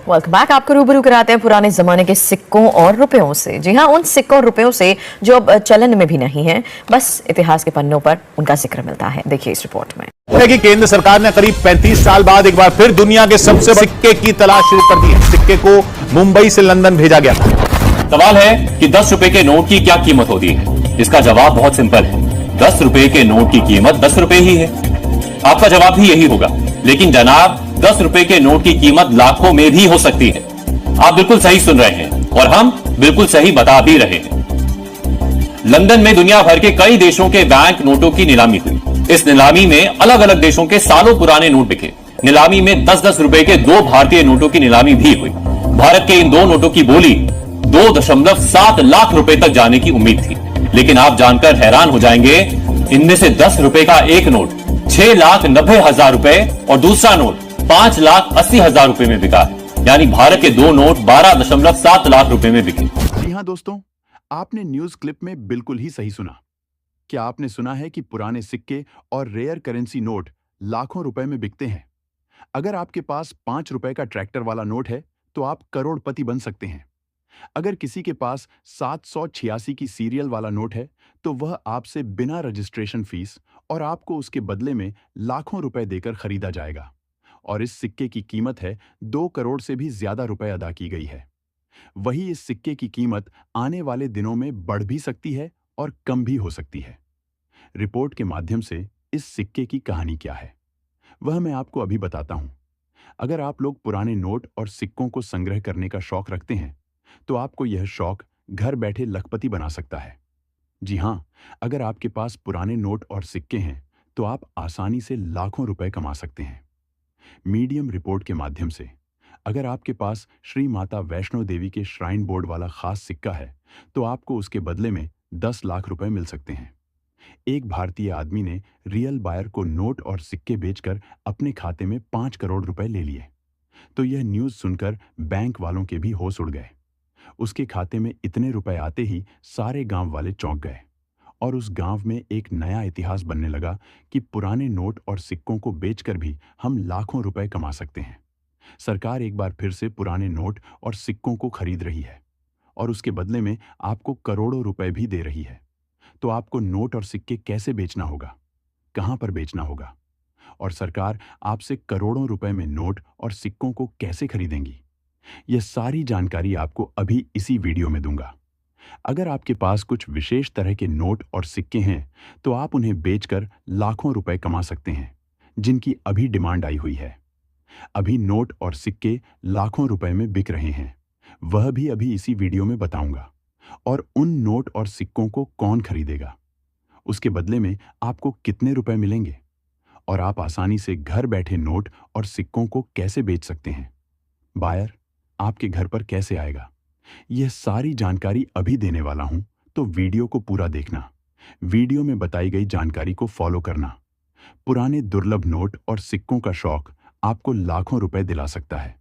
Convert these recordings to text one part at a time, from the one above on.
Welcome back. आपको रूबरू कराते हैं पुराने जमाने के सिक्कों और रुपयों से। जी हाँ, उन सिक्कों और रुपयों से जो अब चलन में भी नहीं है, बस इतिहास के पन्नों पर उनका जिक्र मिलता है। देखिए इस रिपोर्ट में। है कि केंद्र सरकार ने करीब 35 साल बाद एक बार फिर दुनिया के सबसे बड़े सिक्के की तलाश शुरू कर दी है। सिक्के को मुंबई से लंदन भेजा गया था। सवाल है कि 10 रुपए के नोट की क्या कीमत होती है। इसका जवाब बहुत सिंपल है, 10 रुपए के नोट की कीमत 10 रुपए ही है। आपका जवाब भी यही होगा, लेकिन जनाब 10 रुपए के नोट की कीमत लाखों में भी हो सकती है। आप बिल्कुल सही सुन रहे हैं और हम बिल्कुल सही बता भी रहे हैं। लंदन में दुनिया भर के कई देशों के बैंक नोटों की नीलामी हुई। इस नीलामी में अलग अलग देशों के सालों पुराने नोट बिके। नीलामी में 10-10 रुपए के 2 भारतीय नोटों की नीलामी भी हुई। भारत के इन 2 नोटों की बोली 2.7 लाख रुपए तक जाने की उम्मीद थी, लेकिन आप जानकर हैरान हो जाएंगे, इनमें से 10 रुपए का एक नोट 6,90,000 रुपए और दूसरा नोट 5,80,000 रुपए में बिका है। यानी भारत के 2 नोट 12.7 लाख रुपए में बिके। जी हाँ दोस्तों, आपने न्यूज क्लिप में बिल्कुल ही सही सुना। क्या आपने सुना है कि पुराने सिक्के और रेयर करेंसी नोट लाखों रुपए में बिकते हैं? अगर आपके पास 5 रुपए का ट्रैक्टर वाला नोट है तो आप करोड़पति बन सकते हैं। अगर किसी के पास 786 की सीरियल वाला नोट है तो वह आपसे बिना रजिस्ट्रेशन फीस और आपको उसके बदले में लाखों रुपए देकर खरीदा जाएगा। और इस सिक्के की कीमत है 2 करोड़ से भी ज्यादा रुपए अदा की गई है। वही इस सिक्के की कीमत आने वाले दिनों में बढ़ भी सकती है और कम भी हो सकती है। रिपोर्ट के माध्यम से इस सिक्के की कहानी क्या है वह मैं आपको अभी बताता हूं। अगर आप लोग पुराने नोट और सिक्कों को संग्रह करने का शौक रखते हैं तो आपको यह शौक घर बैठे लखपति बना सकता है। जी हां, अगर आपके पास पुराने नोट और सिक्के हैं तो आप आसानी से लाखों रुपए कमा सकते हैं। मीडियम रिपोर्ट के माध्यम से अगर आपके पास श्री माता वैष्णो देवी के श्राइन बोर्ड वाला खास सिक्का है तो आपको उसके बदले में 10 लाख रुपए मिल सकते हैं। एक भारतीय आदमी ने रियल बायर को नोट और सिक्के बेचकर अपने खाते में 5 करोड़ रुपए ले लिए। तो यह न्यूज़ सुनकर बैंक वालों के भी होश उड़ गए। उसके खाते में इतने रुपए आते ही सारे गांव वाले चौंक गए और उस गांव में एक नया इतिहास बनने लगा कि पुराने नोट और सिक्कों को बेचकर भी हम लाखों रुपए कमा सकते हैं। सरकार एक बार फिर से पुराने नोट और सिक्कों को खरीद रही है और उसके बदले में आपको करोड़ों रुपए भी दे रही है। तो आपको नोट और सिक्के कैसे बेचना होगा, कहां पर बेचना होगा और सरकार आपसे करोड़ों रुपए में नोट और सिक्कों को कैसे खरीदेंगी, यह सारी जानकारी आपको अभी इसी वीडियो में दूंगा। अगर आपके पास कुछ विशेष तरह के नोट और सिक्के हैं तो आप उन्हें बेचकर लाखों रुपए कमा सकते हैं, जिनकी अभी डिमांड आई हुई है। अभी नोट और सिक्के लाखों रुपए में बिक रहे हैं, वह भी अभी इसी वीडियो में बताऊंगा। और उन नोट और सिक्कों को कौन खरीदेगा, उसके बदले में आपको कितने रुपए मिलेंगे और आप आसानी से घर बैठे नोट और सिक्कों को कैसे बेच सकते हैं। बायर आपके घर पर कैसे आएगा, यह सारी जानकारी अभी देने वाला हूं, तो वीडियो को पूरा देखना। वीडियो में बताई गई जानकारी को फॉलो करना। पुराने दुर्लभ नोट और सिक्कों का शौक आपको लाखों रुपए दिला सकता है।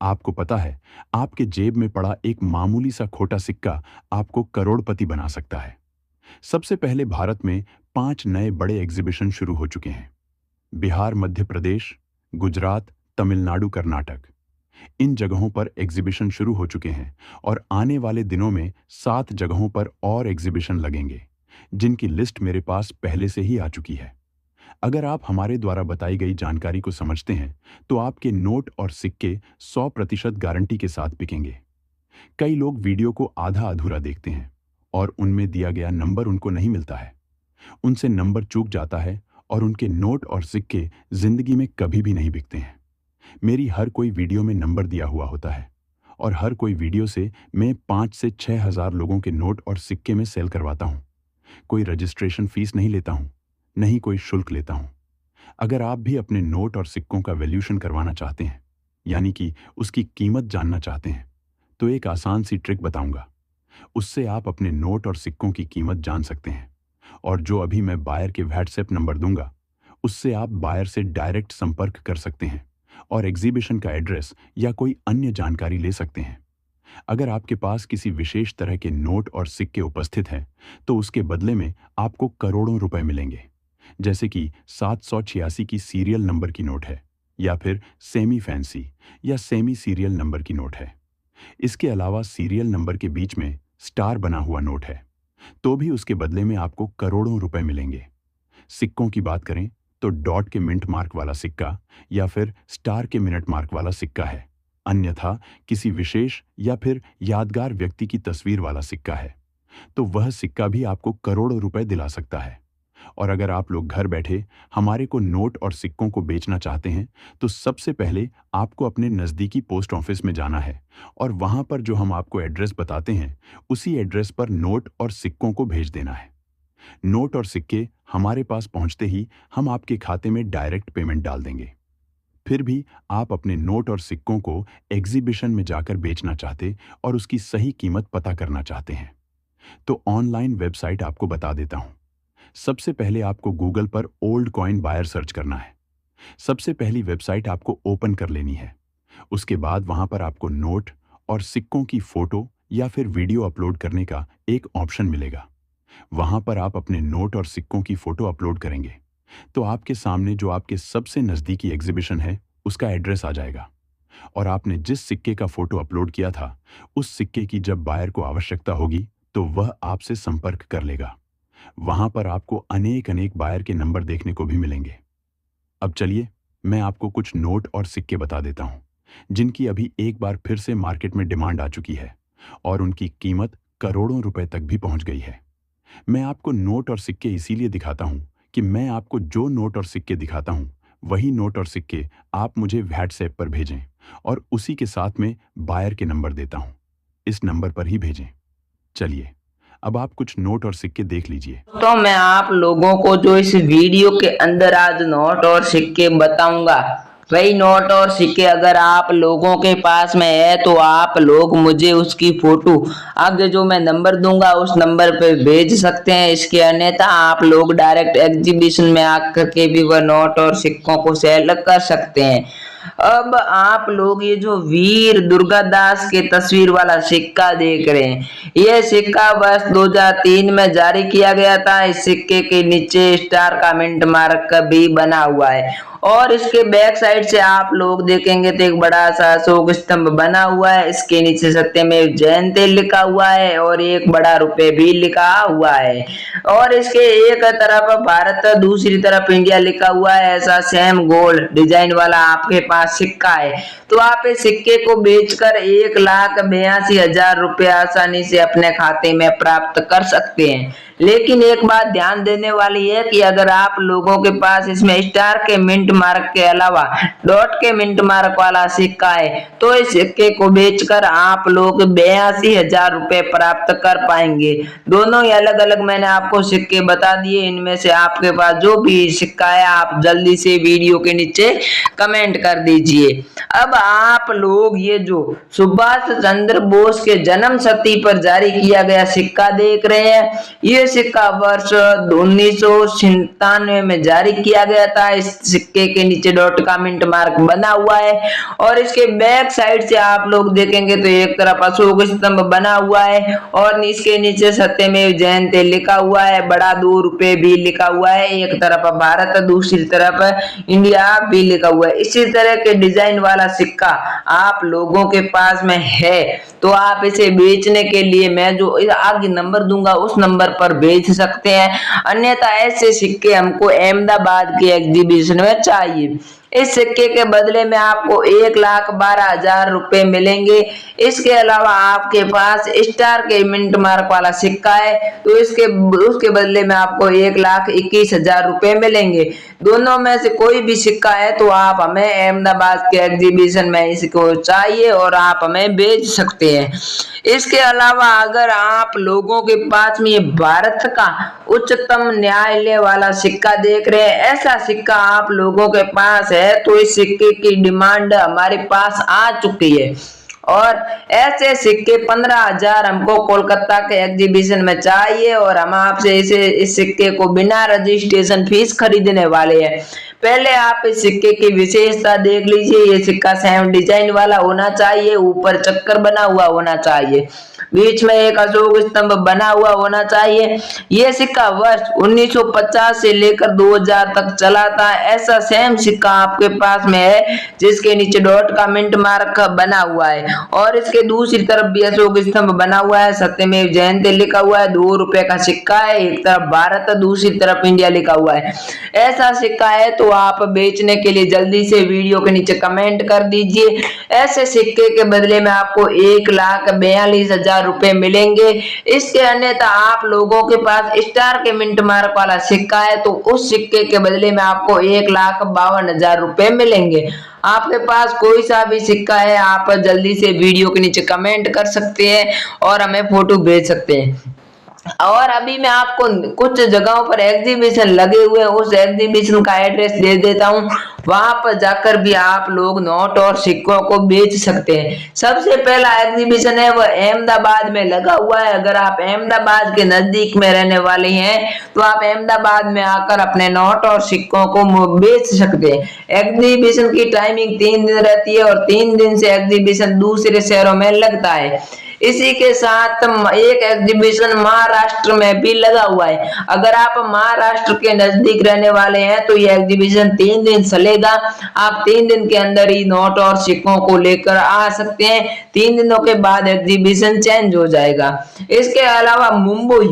आपको पता है, आपके जेब में पड़ा एक मामूली सा खोटा सिक्का आपको करोड़पति बना सकता है। सबसे पहले भारत में 5 नए बड़े एग्जीबिशन शुरू हो चुके हैं। बिहार, मध्य प्रदेश, गुजरात, तमिलनाडु, कर्नाटक, इन जगहों पर एग्जीबिशन शुरू हो चुके हैं और आने वाले दिनों में 7 जगहों पर और एग्जीबिशन लगेंगे, जिनकी लिस्ट मेरे पास पहले से ही आ चुकी है। अगर आप हमारे द्वारा बताई गई जानकारी को समझते हैं तो आपके नोट और सिक्के 100% गारंटी के साथ बिकेंगे। कई लोग वीडियो को आधा अधूरा देखते हैं और उनमें दिया गया नंबर उनको नहीं मिलता है। उनसे नंबर चूक जाता है और उनके नोट और सिक्के जिंदगी में कभी भी नहीं बिकते हैं। मेरी हर कोई वीडियो में नंबर दिया हुआ होता है और हर कोई वीडियो से मैं 5 से 6 हजार लोगों के नोट और सिक्के में सेल करवाता हूँ। कोई रजिस्ट्रेशन फीस नहीं लेता हूँ, नहीं कोई शुल्क लेता हूं। अगर आप भी अपने नोट और सिक्कों का वैल्यूएशन करवाना चाहते हैं, यानी कि उसकी कीमत जानना चाहते हैं, तो एक आसान सी ट्रिक बताऊंगा। उससे आप अपने नोट और सिक्कों की कीमत जान सकते हैं और जो अभी मैं बायर के व्हाट्सएप नंबर दूंगा, उससे आप बायर से डायरेक्ट संपर्क कर सकते हैं और एग्जीबिशन का एड्रेस या कोई अन्य जानकारी ले सकते हैं। अगर आपके पास किसी विशेष तरह के नोट और सिक्के उपस्थित हैं तो उसके बदले में आपको करोड़ों रुपए मिलेंगे। जैसे कि 786 की सीरियल नंबर की नोट है, या फिर सेमी फैंसी या सेमी सीरियल नंबर की नोट है। इसके अलावा सीरियल नंबर के बीच में स्टार बना हुआ नोट है, तो भी उसके बदले में आपको करोड़ों रुपए मिलेंगे। सिक्कों की बात करें तो डॉट के मिंट मार्क वाला सिक्का या फिर स्टार के मिनट मार्क वाला सिक्का है, अन्यथा किसी विशेष या फिर यादगार व्यक्ति की तस्वीर वाला सिक्का है, तो वह सिक्का भी आपको करोड़ों रुपए दिला सकता है। और अगर आप लोग घर बैठे हमारे को नोट और सिक्कों को बेचना चाहते हैं तो सबसे पहले आपको अपने नज़दीकी पोस्ट ऑफिस में जाना है और वहां पर जो हम आपको एड्रेस बताते हैं उसी एड्रेस पर नोट और सिक्कों को भेज देना है। नोट और सिक्के हमारे पास पहुंचते ही हम आपके खाते में डायरेक्ट पेमेंट डाल देंगे। फिर भी आप अपने नोट और सिक्कों को एग्जीबिशन में जाकर बेचना चाहते और उसकी सही कीमत पता करना चाहते हैं तो ऑनलाइन वेबसाइट आपको बता देता हूं। सबसे पहले आपको गूगल पर ओल्ड कॉइन बायर सर्च करना है। सबसे पहली वेबसाइट आपको ओपन कर लेनी है। उसके बाद वहां पर आपको नोट और सिक्कों की फोटो या फिर वीडियो अपलोड करने का एक ऑप्शन मिलेगा। वहां पर आप अपने नोट और सिक्कों की फोटो अपलोड करेंगे तो आपके सामने जो आपके सबसे नजदीकी एग्जीबिशन है उसका एड्रेस आ जाएगा और आपने जिस सिक्के का फोटो अपलोड किया था उस सिक्के की जब बायर को आवश्यकता होगी तो वह आपसे संपर्क कर लेगा। वहां पर आपको अनेक बायर के नंबर देखने को भी मिलेंगे। अब चलिए मैं आपको कुछ नोट और सिक्के बता देता हूं जिनकी अभी एक बार फिर से मार्केट में डिमांड आ चुकी है और उनकी कीमत करोड़ों रुपए तक भी पहुंच गई है। मैं आपको नोट और सिक्के इसीलिए दिखाता हूं कि मैं आपको जो नोट और सिक्के दिखाता हूं वही नोट और सिक्के आप मुझे व्हाट्सएप पर भेजें और उसी के साथ में बायर के नंबर देता हूं, इस नंबर पर ही भेजें। चलिए अब आप कुछ नोट और सिक्के देख लीजिए। तो मैं आप लोगों को जो इस वीडियो के अंदर आज नोट और सिक्के बताऊंगा वही नोट और सिक्के अगर आप लोगों के पास में है तो आप लोग मुझे उसकी फोटो आगे जो मैं नंबर दूंगा उस नंबर पे भेज सकते हैं। इसके अन्यथा आप लोग डायरेक्ट एग्जीबिशन में आकर के भी वह नोट और सिक्कों को सेल कर सकते हैं। अब आप लोग ये जो वीर दुर्गादास के तस्वीर वाला सिक्का देख रहे हैं, यह सिक्का वर्ष 2003 में जारी किया गया था। इस सिक्के के नीचे स्टार का मिंट मार्क भी बना हुआ है और इसके बैक साइड से आप लोग देखेंगे तो एक बड़ा सा अशोक स्तंभ बना हुआ है। इसके नीचे सत्यमेव जयते लिखा हुआ है और एक बड़ा रुपए भी लिखा हुआ है और इसके एक तरफ भारत दूसरी तरफ इंडिया लिखा हुआ है। ऐसा सेम गोल्ड डिजाइन वाला आपके पास सिक्का है तो आप इस सिक्के को बेचकर 1,82,000 रुपए आसानी से अपने खाते में प्राप्त कर सकते हैं। लेकिन एक बात ध्यान देने वाली है कि अगर आप लोगों के पास इसमें स्टार के मिंट मार्क के अलावा डॉट के मिंट मार्क वाला सिक्का है तो इस सिक्के को बेचकर आप लोग 82,000 रुपए प्राप्त कर पाएंगे। दोनों ही अलग अलग मैंने आपको सिक्के बता दिए। इनमें से आपके पास जो भी सिक्का है आप जल्दी से वीडियो के नीचे कमेंट कर दीजिए। अब आप लोग ये जो सुभाष चंद्र बोस के जन्म शती पर जारी किया गया सिक्का देख रहे हैं, ये सिक्का वर्ष 1997 में जारी किया गया था। इस सिक्के के नीचे डॉट का मिंट मार्क बना हुआ है और इसके बैक साइड से आप लोग देखेंगे तो एक तरफ अशोक स्तंभ बना हुआ है और इसके नीचे सत्यमेव जयते लिखा हुआ है, बड़ा 2 रुपए भी लिखा हुआ है। एक तरफ भारत दूसरी तरफ इंडिया भी लिखा हुआ है। इसी तरह के डिजाइन वाला सिक्का आप लोगों के पास में है तो आप इसे बेचने के लिए मैं जो आगे नंबर दूंगा उस नंबर पर भेज सकते हैं। अन्यथा ऐसे सिक्के हमको अहमदाबाद के एग्जीबिशन में चाहिए। इस सिक्के के बदले में आपको 1,12,000 रुपए मिलेंगे। इसके अलावा आपके पास स्टार के मिंट मार्क वाला सिक्का है तो उसके बदले में आपको 1,21,000 रुपए मिलेंगे। दोनों में से कोई भी सिक्का है तो आप हमें अहमदाबाद के एग्जीबिशन में इसको चाहिए और आप हमें भेज सकते हैं। इसके अलावा अगर आप लोगों के पास में भारत का उच्चतम न्यायालय वाला सिक्का देख रहे हैं, ऐसा सिक्का आप लोगों के पास है तो इस सिक्के की डिमांड हमारे पास आ चुकी है और ऐसे सिक्के 15,000 हमको कोलकाता के एग्जीबिशन में चाहिए और हम आपसे इस सिक्के को बिना रजिस्ट्रेशन फीस खरीदने वाले हैं। पहले आप इस सिक्के की विशेषता देख लीजिए। ये सिक्का सेम डिजाइन वाला होना चाहिए, ऊपर चक्कर बना हुआ होना चाहिए, बीच में एक अशोक स्तंभ बना हुआ होना चाहिए। ये सिक्का वर्ष 1950 से लेकर 2000 तक चला था। ऐसा सेम सिक्का आपके पास में है जिसके नीचे डॉट का मिंट मार्क बना हुआ है और इसके दूसरी तरफ भी अशोक स्तंभ बना हुआ है, सत्यमेव जयते लिखा हुआ है, 2 रुपए का सिक्का है, एक तरफ भारत दूसरी तरफ इंडिया लिखा हुआ है। ऐसा सिक्का है तो आप बेचने के लिए जल्दी से वीडियो के नीचे कमेंट कर दीजिए। ऐसे सिक्के के बदले में आपको 1,42,000 रुपए मिलेंगे। इसके अन्यथा आप लोगों के पास स्टार के मिंट मार्क वाला सिक्का है तो उस सिक्के के बदले में आपको 1,52,000 रुपए मिलेंगे। आपके पास कोई सा भी सिक्का है आप जल्दी से वीडियो के नीचे कमेंट कर सकते हैं और हमें फोटो भेज सकते हैं। और अभी मैं आपको कुछ जगहों पर एग्जीबिशन लगे हुए हैं, उस एग्जीबिशन का एड्रेस दे देता हूं, वहां पर जाकर भी आप लोग नोट और सिक्कों को बेच सकते हैं। सबसे पहला एग्जीबिशन है वह अहमदाबाद में लगा हुआ है। अगर आप अहमदाबाद के नजदीक में रहने वाले हैं तो आप अहमदाबाद में आकर अपने नोट और सिक्कों को बेच सकते हैं। एग्जीबिशन की टाइमिंग 3 दिन रहती है और 3 दिन से एग्जीबिशन दूसरे शहरों में लगता है। इसी के साथ एक एग्जीबिशन महाराष्ट्र में भी लगा हुआ है। अगर आप महाराष्ट्र के नजदीक रहने वाले हैं तो ये एग्जीबिशन 3 दिन चलेगा। आप 3 दिन के अंदर ही नोट और सिक्कों को लेकर आ सकते हैं। 3 दिनों के बाद एग्जीबिशन चेंज हो जाएगा। इसके अलावा मुंबई,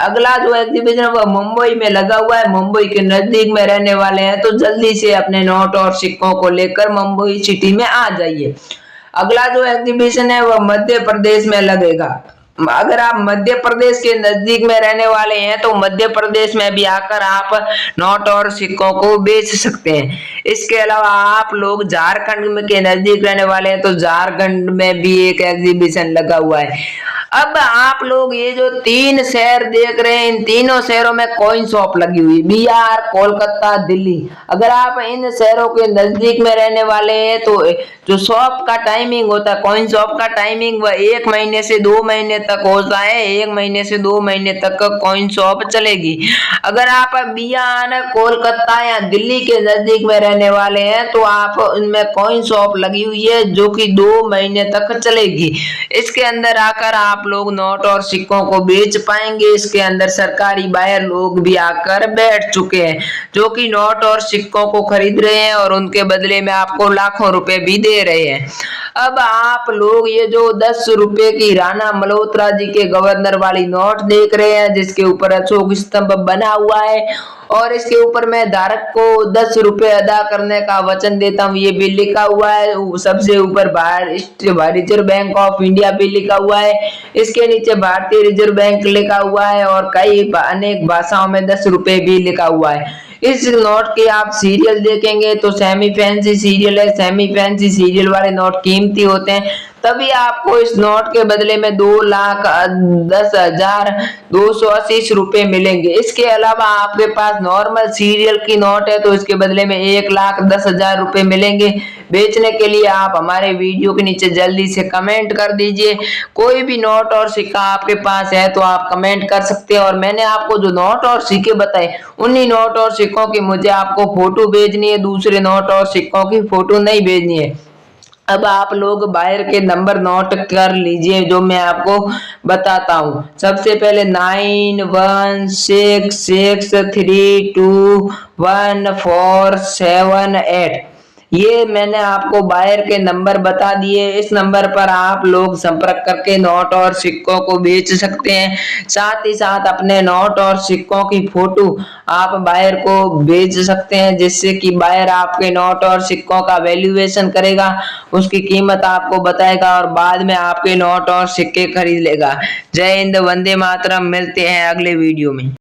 अगला जो एग्जीबिशन है वह मुंबई में लगा हुआ है। मुंबई के नजदीक में रहने वाले हैं तो जल्दी से अपने नोट और सिक्कों को लेकर मुंबई सिटी में आ जाइए। अगला जो एग्जीबिशन है वह मध्य प्रदेश में लगेगा। अगर आप मध्य प्रदेश के नजदीक में रहने वाले हैं तो मध्य प्रदेश में भी आकर आप नोट और सिक्कों को बेच सकते हैं। इसके अलावा आप लोग झारखंड के नजदीक रहने वाले हैं तो झारखंड में भी एक एग्जीबिशन लगा हुआ है। अब आप लोग ये जो 3 शहर देख रहे हैं, इन तीनों शहरों में कॉइन शॉप लगी हुई, बिहार, कोलकाता, दिल्ली। अगर आप इन शहरों के नजदीक में रहने वाले हैं तो जो शॉप का टाइमिंग होता है, कॉइन शॉप का टाइमिंग वह 1 महीने से 2 महीने तक होता है। 1 महीने से 2 महीने तक कॉइन शॉप चलेगी। अगर आप बिहार, कोलकाता या दिल्ली के नजदीक में रहने वाले हैं तो आप इनमें कॉइन शॉप लगी हुई है जो कि 2 महीने तक चलेगी। इसके अंदर आकर आप लोग नोट और सिक्कों को बेच पाएंगे। इसके अंदर सरकारी बायर लोग भी आकर बैठ चुके हैं जो कि नोट और सिक्कों को खरीद रहे हैं और उनके बदले में आपको लाखों रुपए भी दे रहे हैं। अब आप लोग ये जो 10 रुपए की राणा मल्होत्रा जी के गवर्नर वाली नोट देख रहे हैं जिसके ऊपर अशोक स्तंभ बना हुआ है और इसके ऊपर मैं धारक को 10 रुपए अदा करने का वचन देता हूँ, ये भी लिखा हुआ है। सबसे ऊपर रिजर्व बैंक ऑफ इंडिया भी लिखा हुआ है, इसके नीचे भारतीय रिजर्व बैंक लिखा हुआ है और कई अनेक भाषाओं में 10 रुपए भी लिखा हुआ है। इस नोट के आप सीरियल देखेंगे तो सेमी फैंसी सीरियल है। सेमी फैंसी सीरियल वाले नोट कीमती होते हैं, तभी आपको इस नोट के बदले में 2,10,280 रुपए मिलेंगे। इसके अलावा आपके पास नॉर्मल सीरियल की नोट है तो इसके बदले में 1,10,000 रुपए मिलेंगे। बेचने के लिए आप हमारे वीडियो के नीचे जल्दी से कमेंट कर दीजिए। कोई भी नोट और सिक्का आपके पास है तो आप कमेंट कर सकते हैं और मैंने आपको जो नोट और सिक्के बताए उन्हीं नोट और सिक्कों की मुझे आपको फोटो भेजनी है, दूसरे नोट और सिक्कों की फोटो नहीं भेजनी है। अब आप लोग बायर के नंबर नोट कर लीजिए जो मैं आपको बताता हूँ। सबसे पहले 9166321478, ये मैंने आपको बायर के नंबर बता दिए। इस नंबर पर आप लोग संपर्क करके नोट और सिक्कों को बेच सकते हैं। साथ ही साथ अपने नोट और सिक्कों की फोटो आप बायर को भेज सकते हैं जिससे कि बायर आपके नोट और सिक्कों का वैल्यूएशन करेगा, उसकी कीमत आपको बताएगा और बाद में आपके नोट और सिक्के खरीद लेगा। जय हिंद, वंदे मातरम। मिलते हैं अगले वीडियो में।